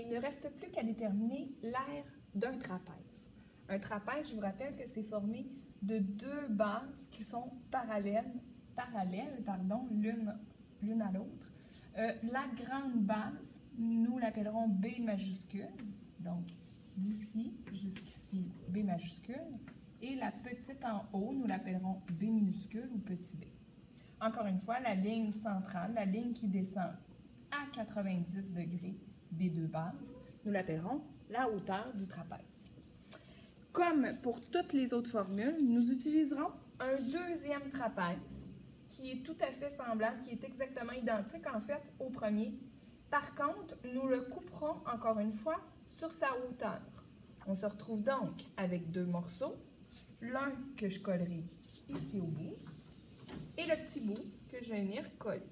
il ne reste plus qu'à déterminer l'aire d'un trapèze. Un trapèze, je vous rappelle que c'est formé de deux bases qui sont parallèles l'une à l'autre. La grande base, nous l'appellerons B majuscule, donc d'ici jusqu'ici B majuscule, et la petite en haut, nous l'appellerons B minuscule ou petit b. Encore une fois, la ligne centrale, la ligne qui descend à 90 degrés des deux bases, nous l'appellerons la hauteur du trapèze. Comme pour toutes les autres formules, nous utiliserons un deuxième trapèze qui est tout à fait semblable, qui est exactement identique en fait au premier. Par contre, nous le couperons encore une fois sur sa hauteur. On se retrouve donc avec deux morceaux, l'un que je collerai ici au bout et le petit bout que je vais venir coller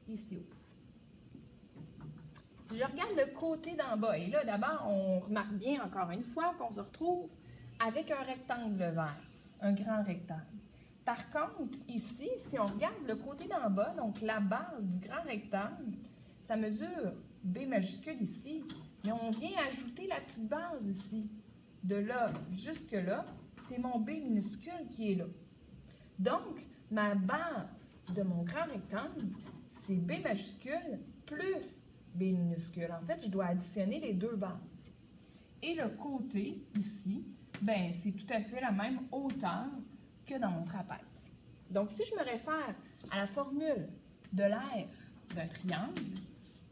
ici au bout. Si je regarde le côté d'en bas, et là d'abord on remarque bien encore une fois qu'on se retrouve avec un rectangle vert, un grand rectangle. Par contre, ici, si on regarde le côté d'en bas, donc la base du grand rectangle, ça mesure B majuscule ici, mais on vient ajouter la petite base ici. De là jusque là, c'est mon B minuscule qui est là. Donc, ma base de mon grand rectangle, c'est B majuscule plus B minuscule. En fait, je dois additionner les deux bases. Et le côté ici, ben, c'est tout à fait la même hauteur que dans mon trapèze. Donc, si je me réfère à la formule de l'aire d'un triangle,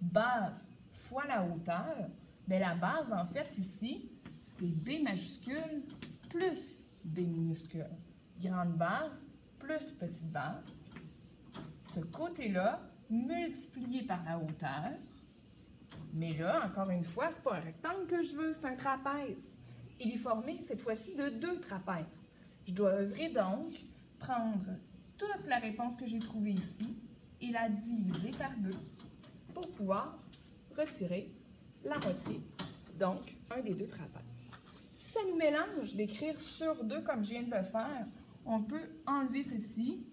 base fois la hauteur, bien, la base, en fait, ici, c'est B majuscule plus B minuscule. Grande base plus petite base. Ce côté-là, multiplié par la hauteur. Mais là, encore une fois, ce n'est pas un rectangle que je veux, c'est un trapèze. Il est formé, cette fois-ci, de deux trapèzes. Je dois œuvrer donc, prendre toute la réponse que j'ai trouvée ici et la diviser par 2 pour pouvoir retirer la moitié, donc un des deux trapèzes. Si ça nous mélange d'écrire sur 2 comme je viens de le faire, on peut enlever ceci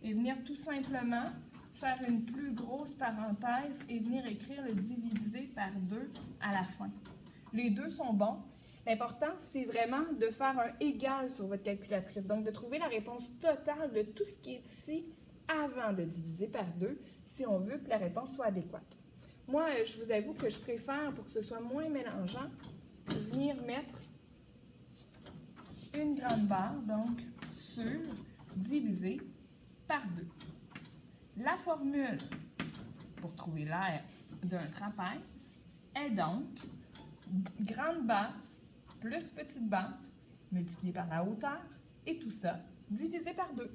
et venir tout simplement faire une plus grosse parenthèse et venir écrire le divisé par 2 à la fin. Les deux sont bons. L'important, c'est vraiment de faire un égal sur votre calculatrice, donc de trouver la réponse totale de tout ce qui est ici avant de diviser par 2 si on veut que la réponse soit adéquate. Moi, je vous avoue que je préfère, pour que ce soit moins mélangeant, venir mettre une grande barre, donc sur divisé par 2. La formule pour trouver l'aire d'un trapèze est donc grande base plus petite base multiplié par la hauteur et tout ça divisé par 2.